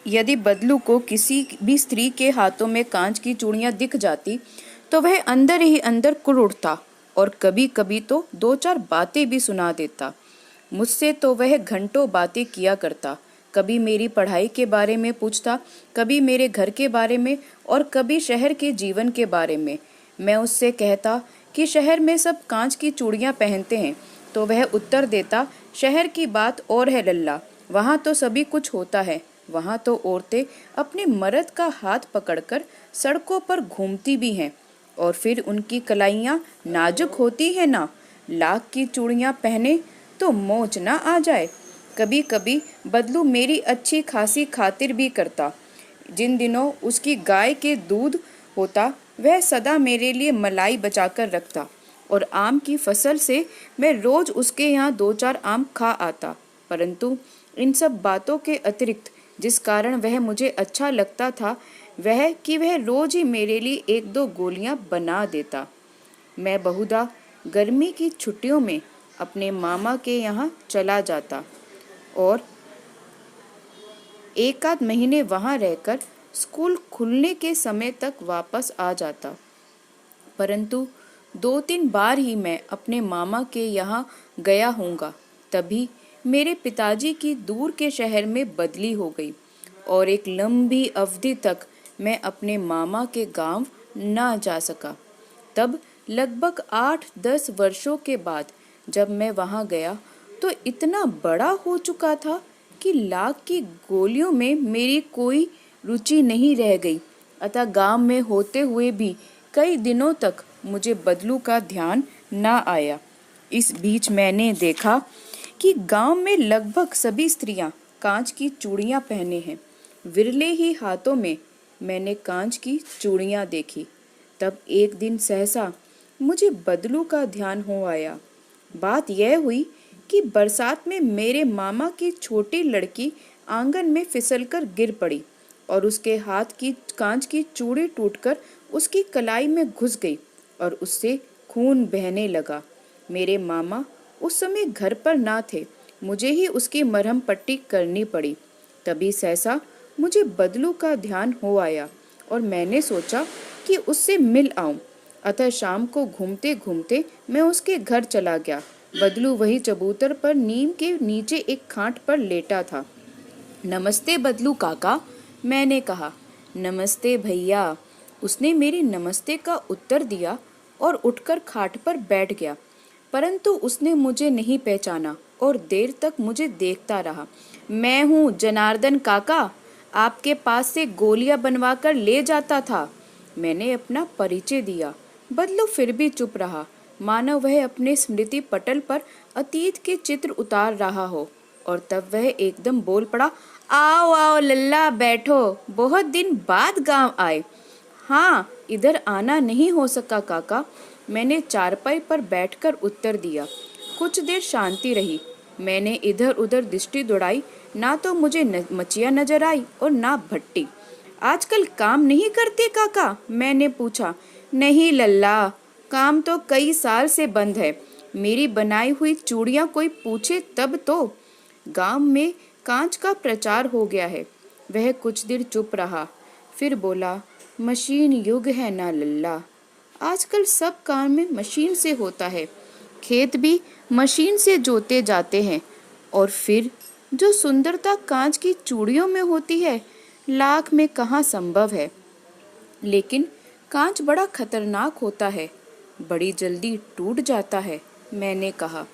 यदि बदलू को किसी भी स्त्री के हाथों में कांच की चूड़ियां दिख जाती तो वह अंदर ही अंदर कुढ़ उठता और कभी कभी तो दो चार बातें भी सुना देता। मुझसे तो वह घंटों बातें किया करता। कभी मेरी पढ़ाई के बारे में पूछता, कभी मेरे घर के बारे में और कभी शहर के जीवन के बारे में। मैं उससे कहता कि शहर में सब कांच की चूड़ियां पहनते हैं, तो वह उत्तर देता, शहर की बात और है लल्ला, वहाँ तो सभी कुछ होता है। वहाँ तो औरतें अपने मर्द का हाथ पकड़कर सड़कों पर घूमती भी हैं, और फिर उनकी कलाइयाँ नाजुक होती है ना। लाख की चूड़ियाँ पहने तो मोच ना आ जाए। कभी कभी बदलू मेरी अच्छी खासी खातिर भी करता। जिन दिनों उसकी गाय के दूध होता वह सदा मेरे लिए मलाई बचाकर रखता, और आम की फसल से मैं रोज उसके यहाँ दो चार आम खा आता। परंतु इन सब बातों के अतिरिक्त जिस कारण वह मुझे अच्छा लगता था वह कि वह रोज ही मेरे लिए एक दो गोलियां बना देता। मैं बहुधा गर्मी की छुट्टियों में अपने मामा के यहाँ चला जाता और एक आध महीने वहाँ रहकर स्कूल खुलने के समय तक वापस आ जाता। परंतु दो तीन बार ही मैं अपने मामा के यहाँ गया हूँगा। तभी मेरे पिताजी की दूर के शहर में बदली हो गई और एक लंबी अवधि तक मैं अपने मामा के गांव ना जा सका। तब लगभग 8-10 वर्षों के बाद जब मैं वहां गया तो इतना बड़ा हो चुका था कि लाख की गोलियों में मेरी कोई रुचि नहीं रह गई। अतः गांव में होते हुए भी कई दिनों तक मुझे बदलू का ध्यान ना आया। इस बीच मैंने देखा कि गांव में लगभग सभी स्त्रियां कांच की चूड़ियां पहने हैं। विरले ही हाथों में मैंने कांच की चूड़ियां देखी। तब एक दिन सहसा मुझे बदलू का ध्यान हो आया। बात यह हुई कि बरसात में मेरे मामा की छोटी लड़की आंगन में फिसलकर गिर पड़ी और उसके हाथ की कांच की चूड़ी टूटकर उसकी कलाई में घुस गई और उससे खून बहने लगा। मेरे मामा उस समय घर पर ना थे, मुझे ही उसकी मरहम पट्टी करनी पड़ी। तभी सहसा मुझे बदलू का ध्यान हो आया और मैंने सोचा कि उससे मिल आऊं। अतः शाम को घूमते घूमते मैं उसके घर चला गया। बदलू वही चबूतर पर नीम के नीचे एक खाट पर लेटा था। नमस्ते बदलू काका, मैंने कहा। नमस्ते भैया, उसने मेरी नमस्ते का उत्तर दिया और उठकर खाट पर बैठ गया। परंतु उसने मुझे नहीं पहचाना और देर तक मुझे देखता रहा। मैं हूँ जनार्दन काका, आपके पास से गोलियां बनवा कर ले जाता था। मैंने अपना परिचय दिया। बदलू फिर भी चुप रहा, मानो वह अपने स्मृति पटल पर अतीत के चित्र उतार रहा हो। और तब वह एकदम बोल पड़ा, आओ आओ लल्ला, बैठो, बहुत दिन बाद गांव आए। हाँ, इधर आना नहीं हो सका काका, मैंने चारपाई पर बैठकर उत्तर दिया। कुछ देर शांति रही। मैंने इधर उधर दृष्टि दौड़ाई, ना तो मुझे मचिया नजर आई और ना भट्टी। आजकल काम नहीं करते काका, मैंने पूछा। नहीं लल्ला, काम तो कई साल से बंद है। मेरी बनाई हुई चूड़ियां कोई पूछे तब तो। गांव में कांच का प्रचार हो गया है। वह कुछ देर चुप रहा, फिर बोला, मशीन युग है ना लल्ला, आजकल सब काम में मशीन से होता है। खेत भी मशीन से जोते जाते हैं, और फिर जो सुंदरता कांच की चूड़ियों में होती है लाख में कहाँ संभव है। लेकिन कांच बड़ा खतरनाक होता है, बड़ी जल्दी टूट जाता है, मैंने कहा।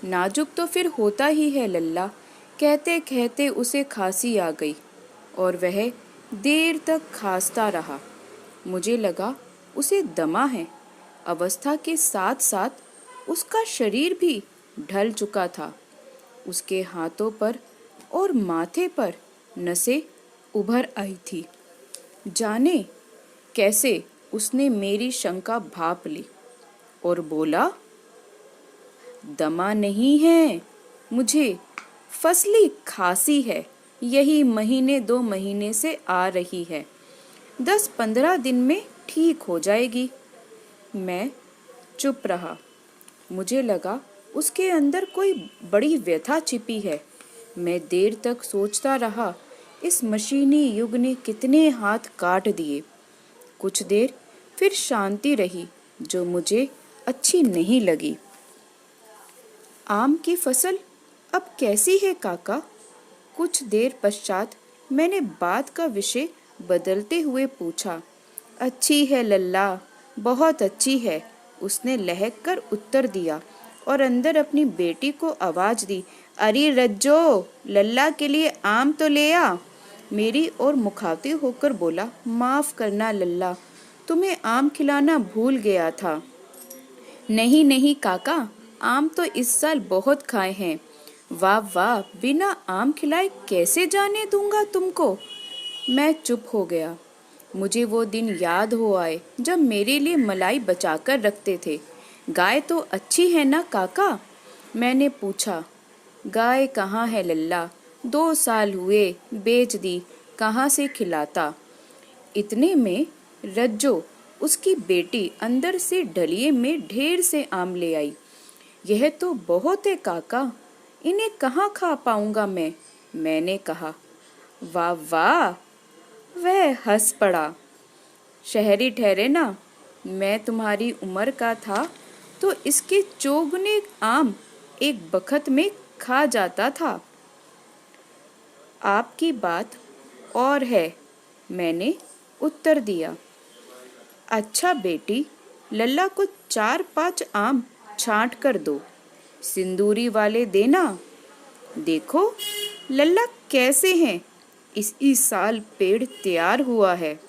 नाजुक तो फिर होता ही है लल्ला। कहते कहते उसे खांसी आ गई और वह देर तक खांसता रहा। मुझे लगा उसे दमा है। अवस्था के साथ साथ उसका शरीर भी ढल चुका था। उसके हाथों पर और माथे पर नसें उभर आई थी। जाने कैसे उसने मेरी शंका भांप ली और बोला, दमा नहीं है मुझे, फसली खांसी है। यही महीने 2 महीने से आ रही है। 10-15 दिन में ठीक हो जाएगी। मैं चुप रहा। मुझे लगा उसके अंदर कोई बड़ी व्यथा छिपी है। मैं देर तक सोचता रहा इस मशीनी युग ने कितने हाथ काट दिए। कुछ देर फिर शांति रही जो मुझे अच्छी नहीं लगी। आम की फसल अब कैसी है काका? कुछ देर पश्चात मैंने बात का विषय बदलते हुए पूछा। अच्छी है लल्ला, बहुत अच्छी है, उसने लहक कर उत्तर दिया और अंदर अपनी बेटी को आवाज दी। अरे रज्जो, लल्ला के लिए आम तो ले आ। मेरी ओर मुखातिब होकर बोला, माफ करना लल्ला, तुम्हें आम खिलाना भूल गया था। नहीं नहीं काका, आम तो इस साल बहुत खाए हैं। वाह वाह, बिना आम खिलाए कैसे जाने दूंगा तुमको। मैं चुप हो गया। मुझे वो दिन याद हो आए जब मेरे लिए मलाई बचाकर रखते थे। गाय तो अच्छी है ना काका? मैंने पूछा। गाय कहाँ है लल्ला, 2 साल हुए, बेच दी, कहाँ से खिलाता। इतने में रज्जो, उसकी बेटी, अंदर से डलिए में ढेर से आम ले आई। यह तो बहुत है काका, इन्हें कहाँ खा पाऊंगा मैं, मैंने कहा। वाह वाह, वह हंस पड़ा। शहरी ठहरे ना, मैं तुम्हारी उम्र का था तो इसके चौगुने आम एक बखत में खा जाता था। आपकी बात और है, मैंने उत्तर दिया। अच्छा बेटी, लल्ला को 4-5 आम छांट कर दो, सिंदूरी वाले देना। देखो लल्ला कैसे हैं, इसी साल पेड़ तैयार हुआ है।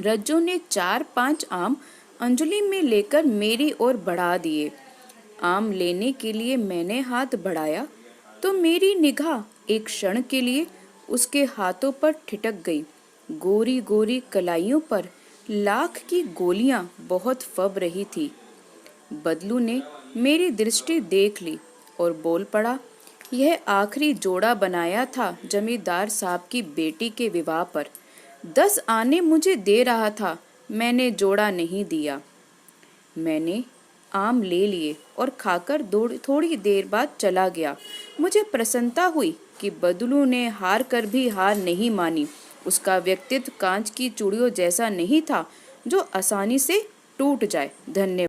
रज्जो ने 4-5 आम अंजलि में लेकर मेरी ओर बढ़ा दिए। आम लेने के लिए मैंने हाथ बढ़ाया तो मेरी निगाह एक क्षण के लिए उसके हाथों पर ठिठक गई। गोरी गोरी कलाइयों पर लाख की गोलियां बहुत फब रही थी। बदलू ने मेरी दृष्टि देख ली और बोल पड़ा, यह आखिरी जोड़ा बनाया था जमींदार साहब की बेटी के विवाह पर। 10 आने मुझे दे रहा था, मैंने जोड़ा नहीं दिया। मैंने आम ले लिए और खाकर थोड़ी देर बाद चला गया। मुझे प्रसन्नता हुई कि बदलू ने हार कर भी हार नहीं मानी। उसका व्यक्तित्व कांच की चूड़ियों जैसा नहीं था जो आसानी से टूट जाए। धन्यवाद।